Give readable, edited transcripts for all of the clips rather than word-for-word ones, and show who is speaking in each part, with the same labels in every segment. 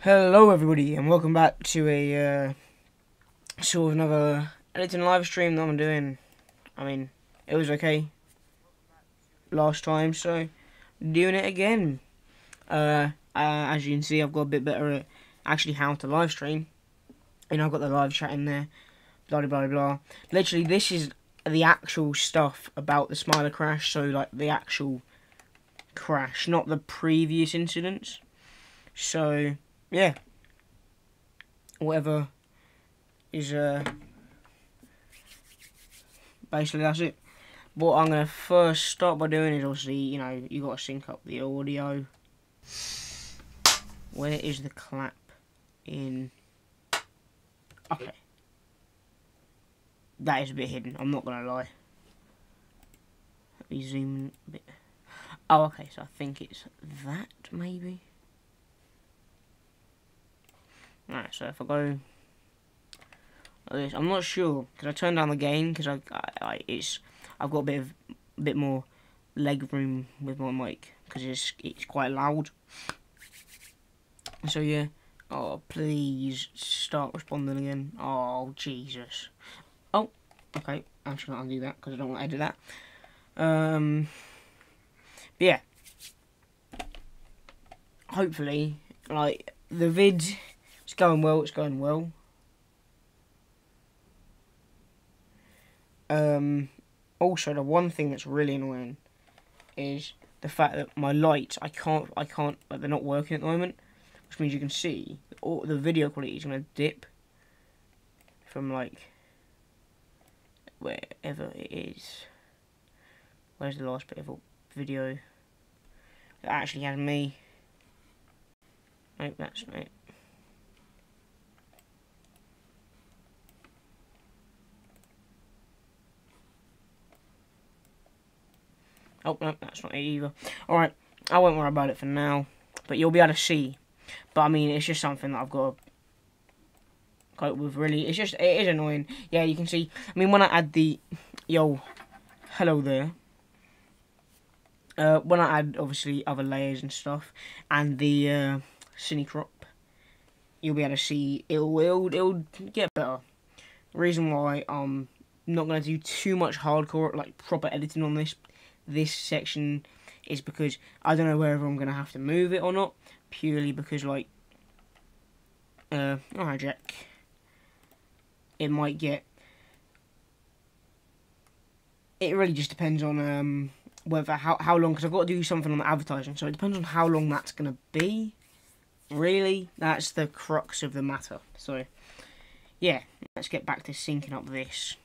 Speaker 1: Hello everybody and welcome back to a sort of another editing live stream that I'm doing. I mean, it was okay last time, so doing it again. As you can see, I've got a bit better at actually how to live stream. You know, I've got the live chat in there, blah blah blah blah. Literally, this is the actual stuff about the Smiler crash, so like the actual crash, not the previous incidents. So yeah, whatever is basically that's it. What I'm gonna first start by doing is obviously, you know, you gotta sync up the audio. Where is the clap in? Okay, that is a bit hidden, I'm not gonna lie. Let me zoom in a bit. Oh, okay, so I think it's that maybe. Alright, so if I go like this, I'm not sure because I turned down the gain because I've got a bit more leg room with my mic because it's quite loud. So yeah, oh please start responding again. Oh Jesus. Oh, okay, I'm just gonna undo that because I don't want to edit that. But yeah, hopefully, like the vid. It's going well, it's going well. Also, the one thing that's really annoying is the fact that my lights, I can't, like, they're not working at the moment. Which means you can see, the video quality is going to dip from, like, wherever it is. Where's the last bit of a video that actually has me? Nope, that's not it. Oh, no, that's not it either. Alright, I won't worry about it for now. But you'll be able to see. But, I mean, it's just something that I've got to cope with, really. It is annoying. Yeah, you can see. I mean, when I add the... Yo, hello there. When I add, obviously, other layers and stuff. And the cine crop. You'll be able to see. It'll get better. The reason why I'm not going to do too much hardcore, like, proper editing on this section is because I don't know whether I'm going to have to move it or not, purely because, like, alright Jack, it might get, it really just depends on, whether, how long, because I've got to do something on the advertising, so it depends on how long that's going to be, really, that's the crux of the matter. So, yeah, let's get back to syncing up this,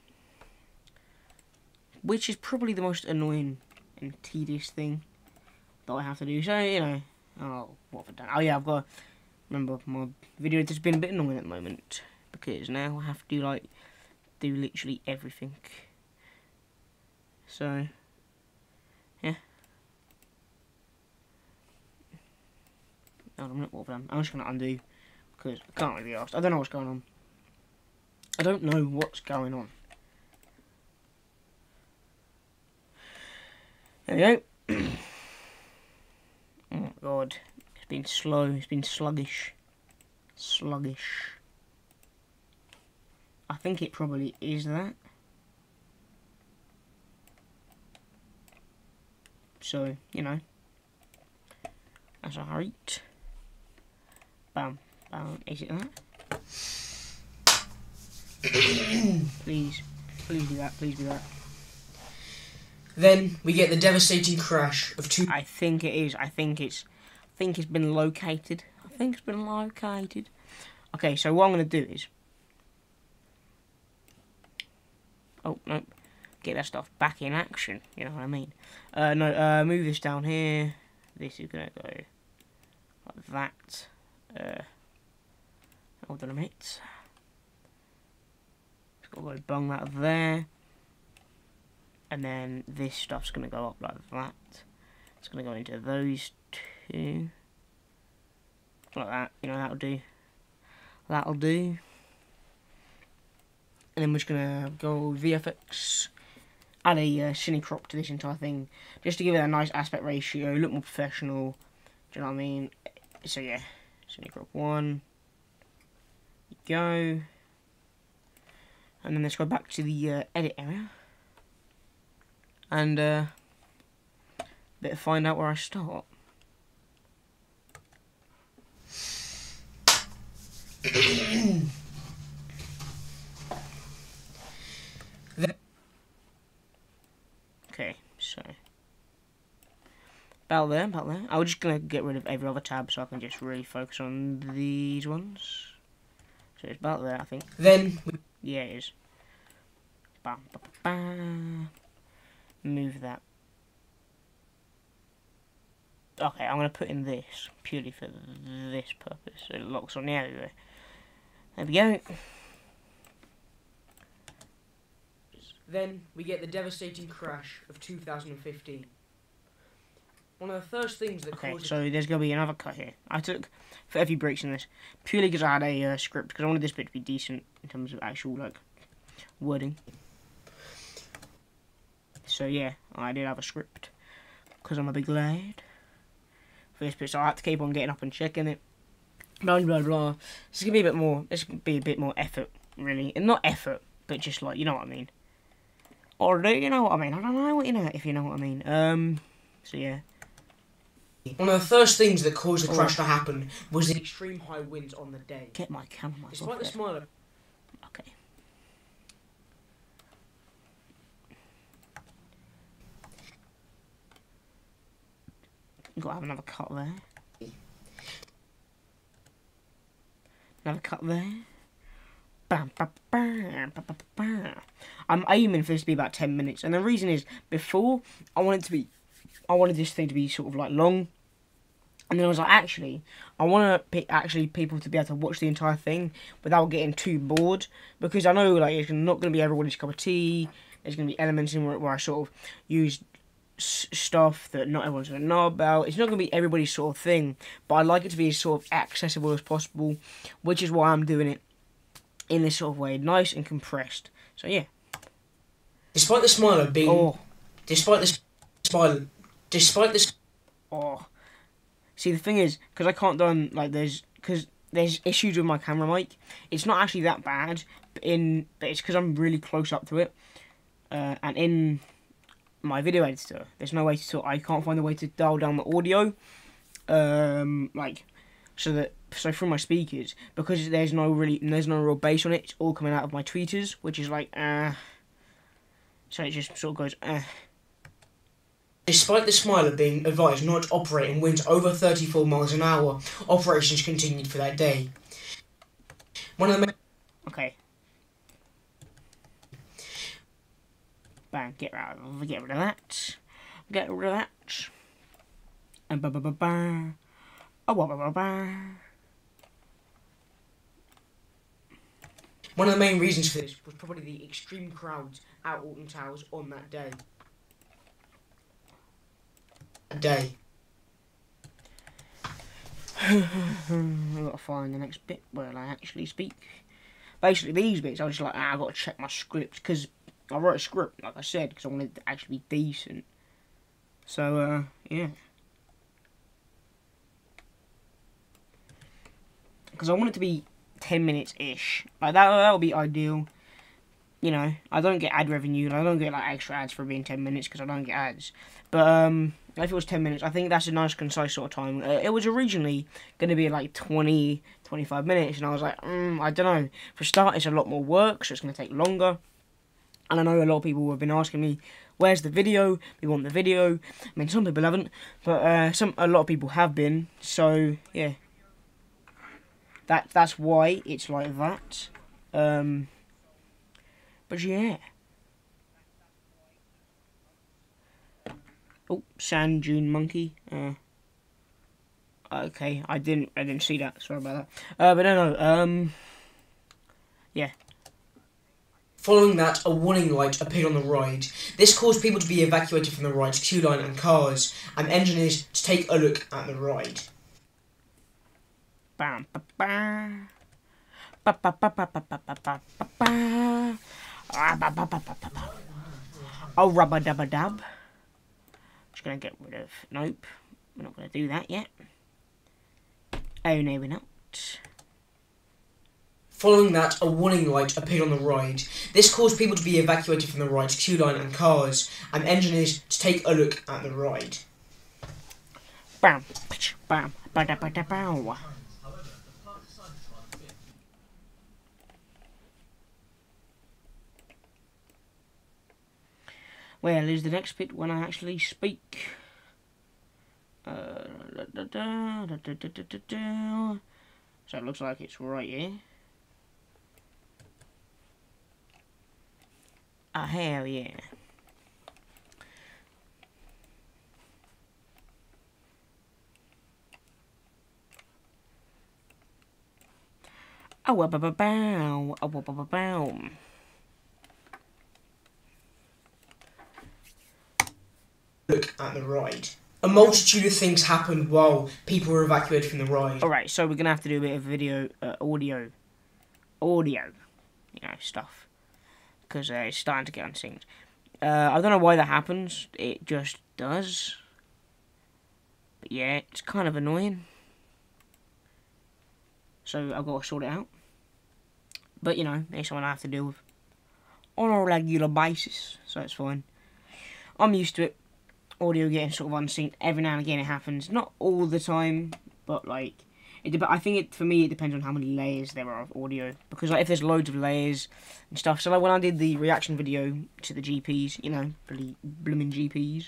Speaker 1: which is probably the most annoying and tedious thing that I have to do. So, you know, oh, what have I done? Oh yeah, I've got to remember my video has been a bit annoying at the moment because now I have to do literally everything. So, yeah. No, I'm not what I've done. I'm just gonna undo because I can't really be asked. I don't know what's going on. I don't know what's going on. There we go. Oh my god, it's been slow, it's been sluggish. Sluggish. I think it probably is that. So, you know, that's alright. Bam, bam, is it that? Please do that, please do that. Then we get the devastating crash of two. I think it is. I think it's been located. Okay, so what I'm gonna do is, oh no, get that stuff back in action. You know what I mean? Move this down here. This is gonna go like that. Hold on a minute. It's got to go bung that there. And then this stuff's going to go up like that. It's going to go into those two. Like that, you know, that'll do. That'll do. And then we're just going to go VFX. Add a cine crop to this entire thing. Just to give it a nice aspect ratio, look more professional. Do you know what I mean? So yeah, So you grab one. Go. And then let's go back to the edit area. And better find out where I start. Okay, so about there. I was just gonna get rid of every other tab so I can just really focus on these ones. So it's about there, I think. Then, yeah, it is. Bam, bam, bam. Move that. Okay, I'm gonna put in this purely for this purpose, so it locks on the area. There we go. Then we get the devastating crash of 2015. One of the first things that caused... so there's going to be another cut here. I took 30 breaks in this, purely because I had a script, because I wanted this bit to be decent in terms of actual, like, wording. So yeah, I did have a script, because I'm a big lad for this bit, so I had to keep on getting up and checking it. Blah, blah, blah. This is going to be a bit more, this could be a bit more effort, really. And not effort, but just, like, you know what I mean. Or do you know what I mean? I don't know what you know, if you know what I mean. So yeah. One of the first things that caused the crash to happen was the extreme high winds on the day. Get my camera off. Despite the smiler. Okay. You've got to have another cut there. Another cut there. Bam, bam, bam, bam, bam, bam. I'm aiming for this to be about 10 minutes, and the reason is before I wanted this thing to be sort of like long, and then I was like, actually, I want people to be able to watch the entire thing without getting too bored, because I know like it's not going to be everybody's cup of tea. There's going to be elements in where I sort of use stuff that not everyone's going to know about. It's not going to be everybody's sort of thing, but I'd like it to be as sort of accessible as possible, which is why I'm doing it in this sort of way, nice and compressed. So yeah. Despite the smiler being... Oh. Despite this... Oh. See, the thing is, because I can't do, like, because there's issues with my camera mic. It's not actually that bad, but it's because I'm really close up to it. And in my video editor, there's no way to I can't find a way to dial down the audio. So through my speakers, because there's no real bass on it, it's all coming out of my tweeters, which is like, so it just sort of goes, Despite the smiler being advised not to operate in winds over 34 miles an hour, operations continued for that day. One of the okay. Bang, get rid of that. Get rid of that. And ba ba ba ba. Oh, ba ba ba ba. One of the main reasons for this was probably the extreme crowds at Alton Towers on that day. I've got to find the next bit where I actually speak. Basically, these bits, I was just like, I've got to check my script, because I wrote a script, like I said, because I wanted it to actually be decent. So, yeah. Because I want it to be 10 minutes-ish. Like, that would be ideal. You know, I don't get ad revenue, and I don't get, like, extra ads for being 10 minutes, because I don't get ads. But, if it was 10 minutes, I think that's a nice, concise sort of time. It was originally going to be, like, 20, 25 minutes, and I was like, I don't know. For a start, it's a lot more work, so it's going to take longer. And I know a lot of people have been asking me, where's the video? We want the video. I mean, some people haven't, but a lot of people have been, so, yeah. That's why it's like that. But yeah. Oh, sand dune monkey. Okay, I didn't see that. Sorry about that. But no. Yeah. Following that, a warning light appeared on the ride. This caused people to be evacuated from the ride's queue line and cars, and engineers to take a look at the ride. Bam, ba, ba. Ba, ba, ba, ba, ba, ba, ba, ba, ba. Oh, rubber dubber dub. Just gonna get rid of. Nope, we're not gonna do that yet. Oh no, we're not.
Speaker 2: Following that, a warning light appeared on the ride. This caused people to be evacuated from the ride's queue line and cars, and engineers to take a look at the ride.
Speaker 1: Bam, bam, bam, bam, bam. Well, is the next bit when I actually speak. So it looks like it's right here. Oh, hell yeah. Oh, bow, bow, bow. Oh, bow, bow, bow.
Speaker 2: Look at the ride. A multitude of things happened while people were evacuated from the ride.
Speaker 1: Alright, so we're going to have to do a bit of video, audio, you know, stuff. Because it's starting to get unsynced. I don't know why that happens. It just does. But yeah, it's kind of annoying. So I've got to sort it out. But you know, it's something I have to deal with on a regular basis. So it's fine. I'm used to it. Audio getting sort of unsynced. Every now and again it happens. Not all the time, but like... I think for me it depends on how many layers there are of audio, because like if there's loads of layers and stuff. So like when I did the reaction video to the GPs, you know, blooming GPs.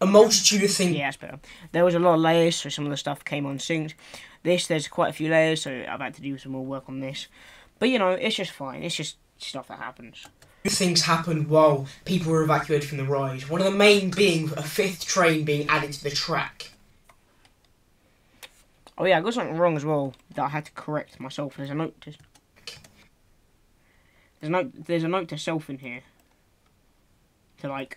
Speaker 2: A multitude of things.
Speaker 1: Yeah, that's better. There was a lot of layers, so some of the stuff came unsynced. There's quite a few layers, so I've had to do some more work on this. But you know, it's just fine. It's just stuff that happens.
Speaker 2: Things happened while people were evacuated from the ride. One of the main being a fifth train being added to the track.
Speaker 1: Oh yeah, I got something wrong as well that I had to correct myself. There's a note to... There's a note to self in here. To like,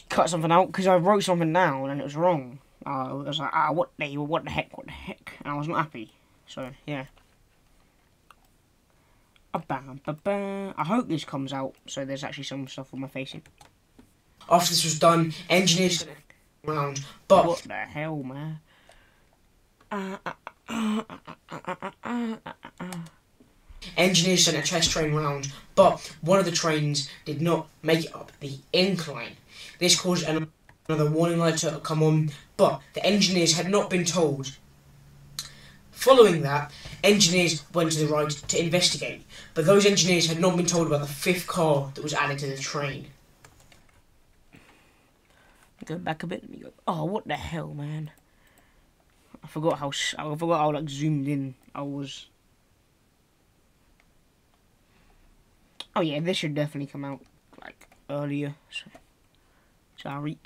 Speaker 1: cut something out, because I wrote something down and it was wrong. I was like, what the heck, and I was not happy. So, yeah. I hope this comes out, so there's actually some stuff on my face in.
Speaker 2: After this was done, engineers... round, but
Speaker 1: what the hell, man?
Speaker 2: Engineers sent a test train round, but one of the trains did not make it up the incline. This caused another warning light to come on, but the engineers had not been told. Following that, engineers went to the ride to investigate, but those engineers had not been told about the fifth car that was added to the train.
Speaker 1: Go back a bit and you go, oh, what the hell, man? I forgot how like zoomed in I was. Oh yeah, this should definitely come out like earlier. Sorry.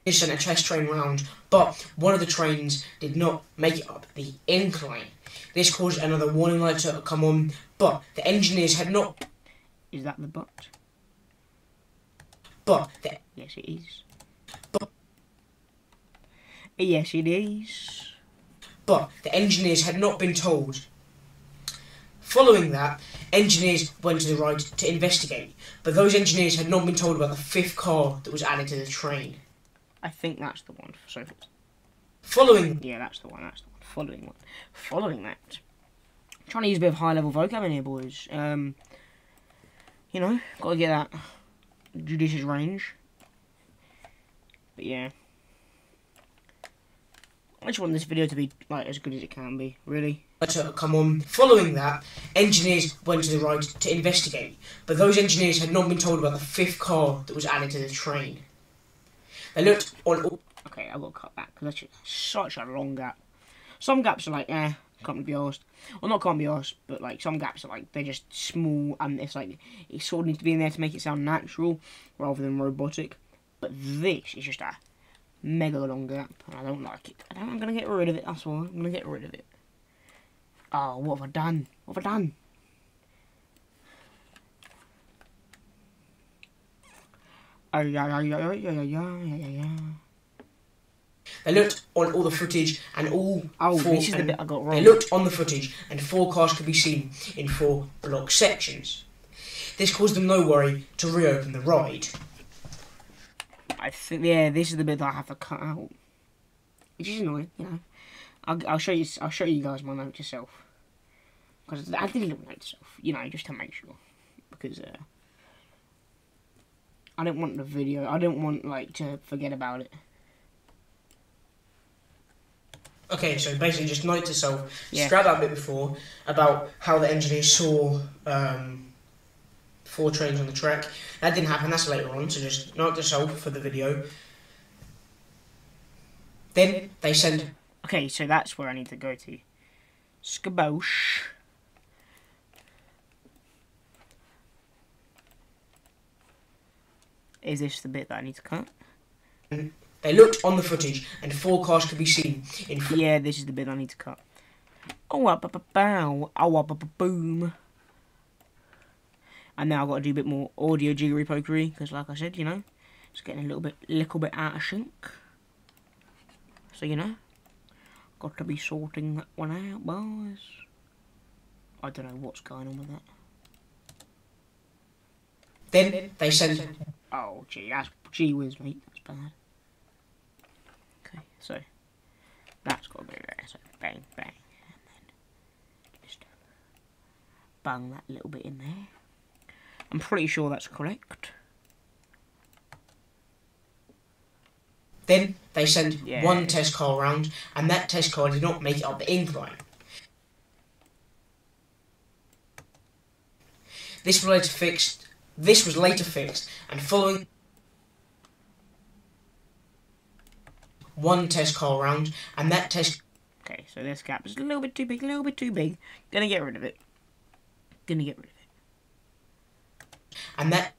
Speaker 2: They sent a test train round, but one of the trains did not make it up the incline. This caused another warning light to come on, but the engineers had not...
Speaker 1: Is that the but?
Speaker 2: But...
Speaker 1: Yes, it is. Yes, it is.
Speaker 2: But the engineers had not been told. Following that, engineers went to the ride to investigate, but those engineers had not been told about the fifth car that was added to the train.
Speaker 1: I think that's the one. So,
Speaker 2: following...
Speaker 1: Yeah, that's the one. Following that. I'm trying to use a bit of high-level vocab in here, boys. You know, gotta get that judicious range. But yeah. I just want this video to be like as good as it can be, really.
Speaker 2: Come on. Following that, engineers went to the ride to investigate, but those engineers had not been told about the fifth car that was added to the train. They looked on all...
Speaker 1: Okay, I've got to cut that, because that's just such a long gap. Some gaps are like, can't be arsed. Well, not can't be arsed, but like some gaps are like, they're just small, and it's like, it sort of needs to be in there to make it sound natural, rather than robotic. But this is just a mega long gap, and I don't like it. I'm going to get rid of it, that's all. I'm going to get rid of it. Oh, what have I done? What have I done? Oh, yeah.
Speaker 2: They looked on all the footage and all...
Speaker 1: this is the bit I got wrong.
Speaker 2: They looked on the footage and 4 cars could be seen in 4 block sections. This caused them no worry to reopen the ride.
Speaker 1: I think, yeah, this is the bit that I have to cut out, which is annoying, you know. I'll show you. I'll show you guys my note to self, because I did a little note to self, you know, just to make sure, because I didn't want the video. I didn't want like to forget about it.
Speaker 2: Okay, so basically just note to self,
Speaker 1: Yeah.
Speaker 2: scrap that bit before, about how the engineers saw 4 trains on the track. That didn't happen, that's later on, so just note to self for the video. Then they send...
Speaker 1: Okay, so that's where I need to go to. Skaboosh. Is this the bit that I need to cut?
Speaker 2: They looked on the footage, and 4 cars could be seen in...
Speaker 1: Yeah, this is the bit I need to cut. Oh, up, bow. Oh, up, boom. And now I've got to do a bit more audio jiggery pokery, because like I said, you know, it's getting a little bit out of sync. So, you know, got to be sorting that one out, boys. I don't know what's going on with that.
Speaker 2: Then they sent...
Speaker 1: Oh, gee whiz, mate, that's bad. Okay, so that's got to be there. So bang, bang, and then just bang that little bit in there. I'm pretty sure that's correct.
Speaker 2: Then they sent 1 test car around, and that test car did not make it up the incline. This was later fixed, and following 1 test car around, and that test...
Speaker 1: Okay, so this gap is a little bit too big, Gonna get rid of it.
Speaker 2: And that...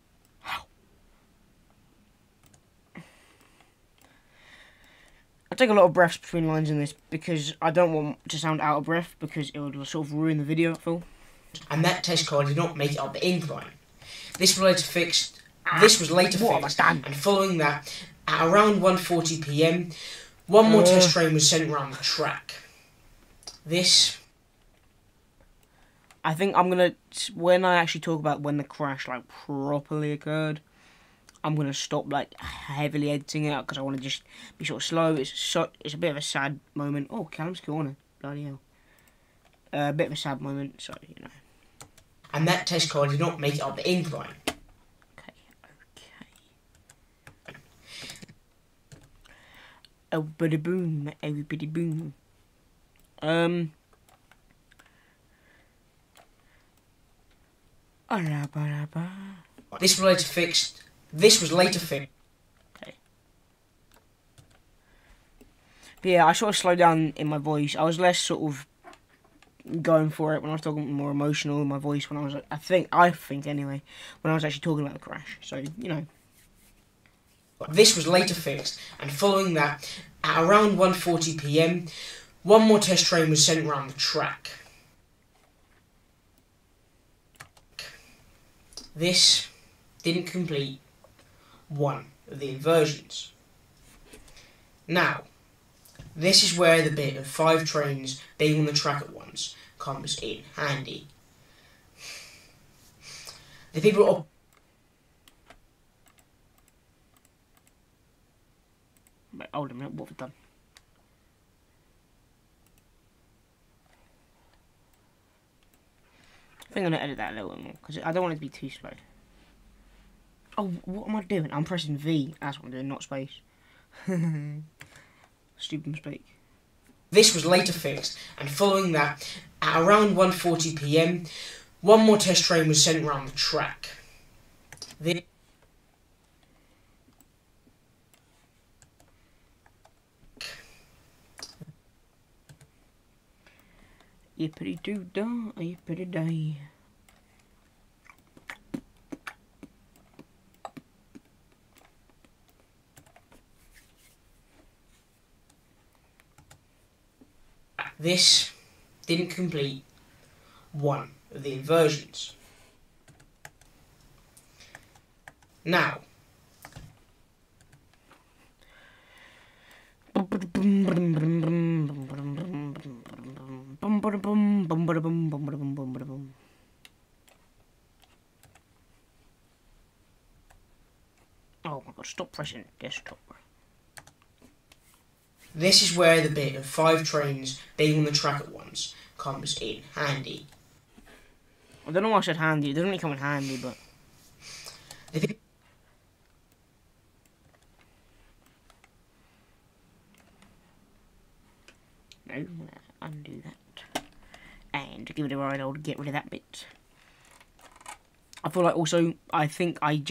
Speaker 1: I take a lot of breaths between lines in this because I don't want to sound out of breath because it would sort of ruin the video, I feel.
Speaker 2: And that test car did not make it up the incline. This was later fixed, and following that, at around 1:40 PM, 1 more test train was sent around the track. This...
Speaker 1: I think I'm gonna, when I actually talk about when the crash like properly occurred, I'm gonna stop like heavily editing it out because I want to just be sort of slow. It's a bit of a sad moment. Oh, Callum's corner, bloody hell. A bit of a sad moment, so you know.
Speaker 2: And that test car did not make it up the incline.
Speaker 1: Okay. Oh, bitty boom, everybody boom.
Speaker 2: This was later fixed.
Speaker 1: Okay. But yeah, I sort of slowed down in my voice. I was less sort of going for it when I was talking more emotional in my voice when I was, I think anyway, when I was actually talking about the crash. So, you know.
Speaker 2: This was later fixed, and following that, at around 1:40 PM, 1 more test train was sent around the track. This didn't complete 1 of the inversions. Now, this is where the bit of 5 trains being on the track at once comes in handy. The people are...
Speaker 1: Wait, hold a minute, what have we done? I think I'm going to edit that a little bit more, because I don't want it to be too slow. Oh, what am I doing? I'm pressing V. That's what I'm doing, not space. Stupid mistake.
Speaker 2: This was later fixed, and following that, at around 1:40 PM, 1 more test train was sent around the track.
Speaker 1: Yippity doo dah, yippity day.
Speaker 2: This didn't complete 1 of the inversions. Now,
Speaker 1: Oh, Oh my god, stop pressing desktop.
Speaker 2: This is where the bit of 5 trains being on the track at once comes in handy.
Speaker 1: I don't know why I said handy. It doesn't really come in handy, but... No, I'm going to undo that. And to give it a ride, I'll get rid of that bit. I feel like also, I think I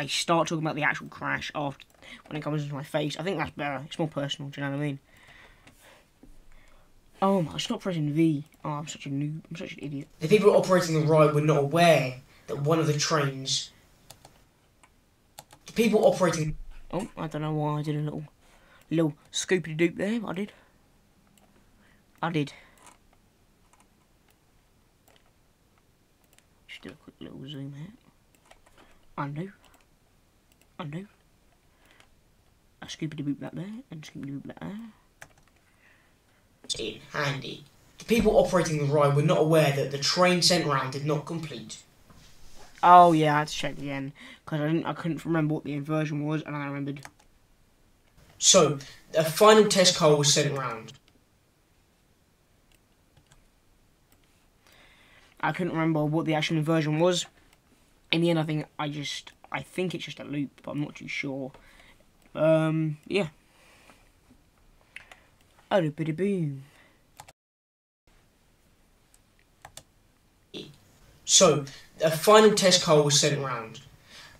Speaker 1: start talking about the actual crash after, when it comes into my face. I think that's better. It's more personal, do you know what I mean? Oh my, stop pressing V. Oh, I'm such a noob. I'm such an idiot.
Speaker 2: The people operating the ride were not aware that one of the trains... The people operating...
Speaker 1: Oh, I don't know why I did a little scoopity-doop there, but I did. Just do a quick little zoom here. Undo. A scoopity-boop that there, and scoopity-boop that there.
Speaker 2: In handy. The people operating the ride were not aware that the train sent round did not complete.
Speaker 1: Oh yeah, I had to check again because I couldn't remember what the inversion was, and I remembered.
Speaker 2: So a final test car was sent round.
Speaker 1: I couldn't remember what the actual inversion was. In the end, I think it's just a loop, but I'm not too sure. Yeah. Oh, bitty boom.
Speaker 2: So a final test car was sent round,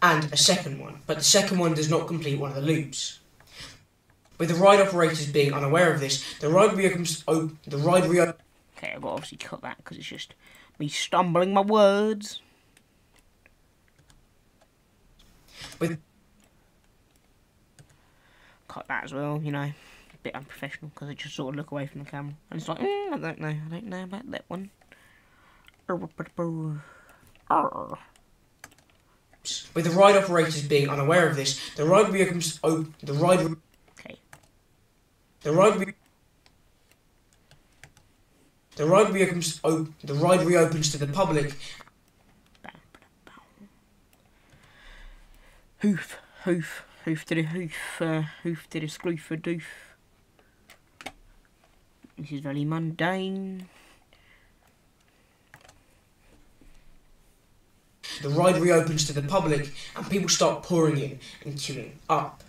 Speaker 2: and a second one, but the second one does not complete one of the loops. With the ride operators being unaware of this, the ride reopens.
Speaker 1: Okay, I've got to obviously cut that because it's just me stumbling my words. Cut that as well, you know. A bit unprofessional because I just sort of look away from the camera. And it's like, I don't know about that one.
Speaker 2: With the ride operators being unaware of this, the ride reopens. The ride reopens to the public.
Speaker 1: Hoof to the hoof to the skloof for doof. This is very mundane.
Speaker 2: The ride reopens to the public, and people start pouring in and queuing up.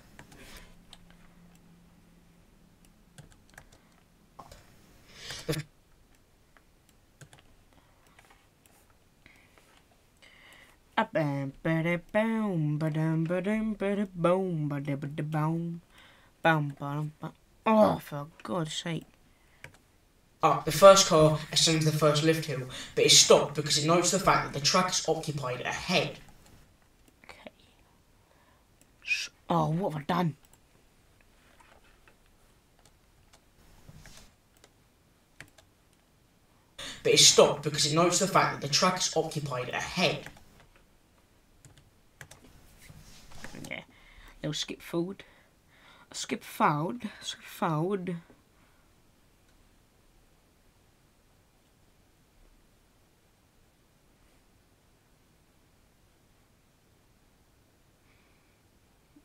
Speaker 1: Oh, for God's sake.
Speaker 2: The first car ascends the first lift hill, but is stopped because it notes the fact that the track is occupied ahead.
Speaker 1: Okay. Oh, what have I done?
Speaker 2: But is stopped because it notes the fact that the track is occupied ahead.
Speaker 1: Yeah. Little skip forward. Skip forward.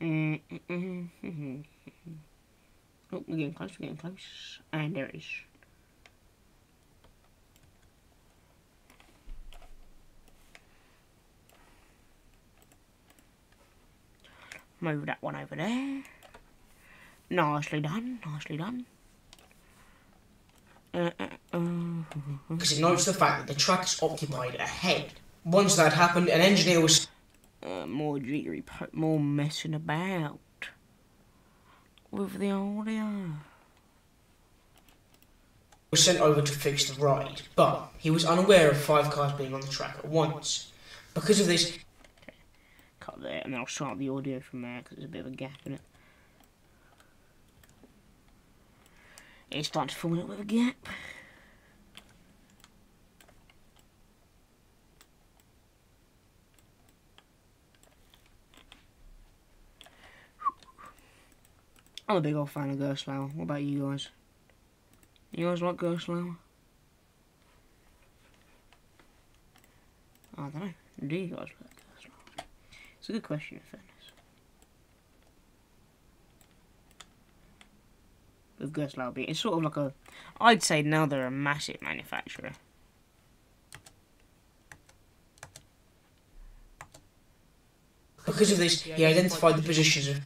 Speaker 1: Oh, we're getting close, and there it is. Move that one over there. Nicely done.
Speaker 2: Because it notes the fact that the track is occupied ahead. Once that happened, an engineer was...
Speaker 1: more jittery, more messing about with the audio.
Speaker 2: Was sent over to fix the ride, but he was unaware of 5 cars being on the track at once. Because of this...
Speaker 1: Okay. Cut there, and then I'll start the audio from there because there's a bit of a gap in it. It's starting to form a little bit of a gap. I'm a big old fan of Gerstlauer. What about you guys? You guys like Gerstlauer? I don't know. Do you guys like Gerstlauer? It's a good question, in fairness. with Gerstlauer being. It's sort of like a, I'd say now they're a massive manufacturer.
Speaker 2: Because of this, he identified the positions of...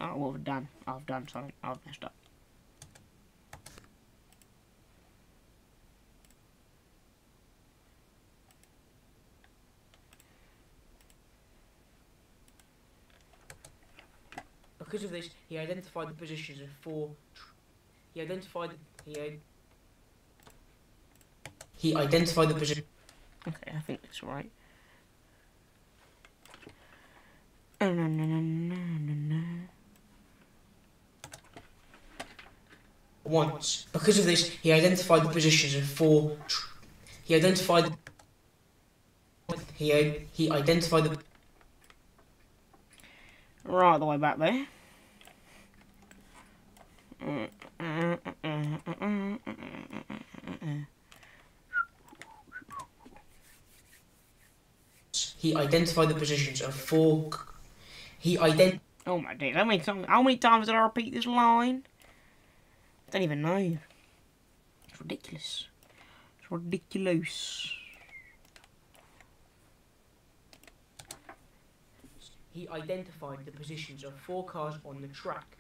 Speaker 1: Oh, what have I done? I've done something. I've messed up.
Speaker 2: Because of this, he identified the positions of 4... He identified the position...
Speaker 1: Okay, I think that's right.
Speaker 2: Once. Because of this, he identified the positions of 4... He identified the...
Speaker 1: Right the way back there.
Speaker 2: He identified the positions of 4...
Speaker 1: Oh my days, how many times did I repeat this line? I don't even know. It's ridiculous. It's ridiculous.
Speaker 2: He identified the positions of 4 cars on the track,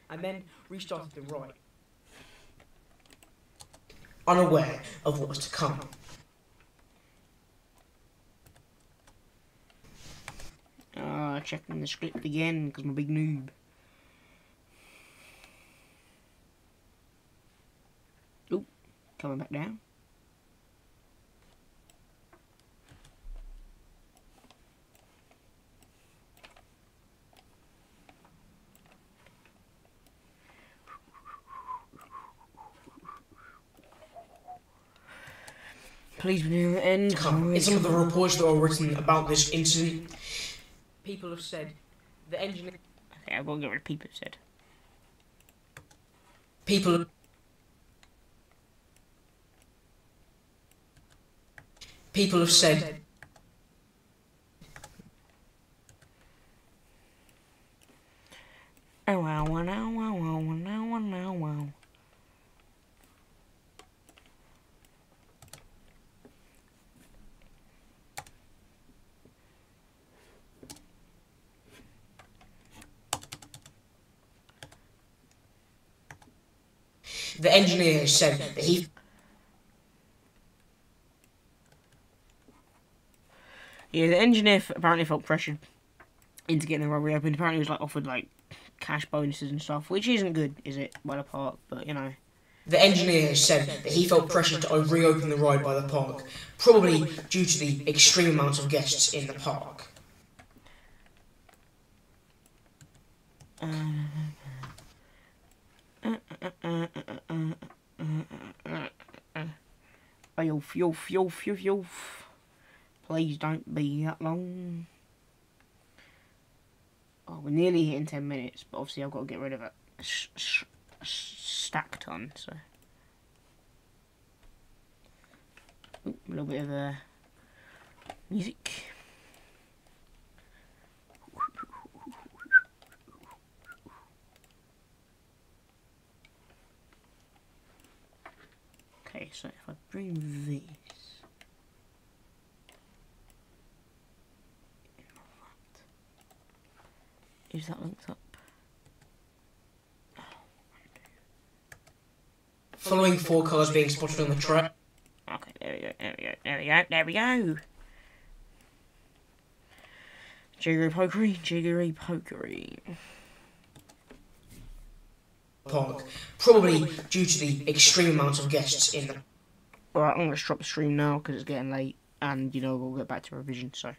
Speaker 2: and then restarted the ride, unaware of what was to come.
Speaker 1: Checking the script again, because I'm a big noob. Oop, coming back down. Please be near the end.
Speaker 2: In some of the reports that were written about this incident, people have said the engineer...
Speaker 1: Okay, I've got to get rid of people said.
Speaker 2: People have said...
Speaker 1: Oh wow, wow, wow, wow, wow, wow, wow, wow.
Speaker 2: The engineer has said that he...
Speaker 1: Yeah, the engineer apparently felt pressured into getting the road reopened. Apparently he was like offered like cash bonuses and stuff, which isn't good, is it, by the park, but you know.
Speaker 2: The engineer has said that he felt pressured to reopen the ride by the park, probably due to the extreme amount of guests in the park.
Speaker 1: Please don't be that long. Oh, we're nearly hitting 10 minutes, but obviously I've got to get rid of a stack ton, so. Ooh, a little bit of music. Okay, so if I bring this is that linked up?
Speaker 2: Following 4 cars being spotted on the track.
Speaker 1: Okay, there we go. Jiggery pokery.
Speaker 2: Park, probably due to the extreme amount of guests in the...
Speaker 1: Alright, I'm going to stop the stream now because it's getting late and, you know, we'll get back to revision, so...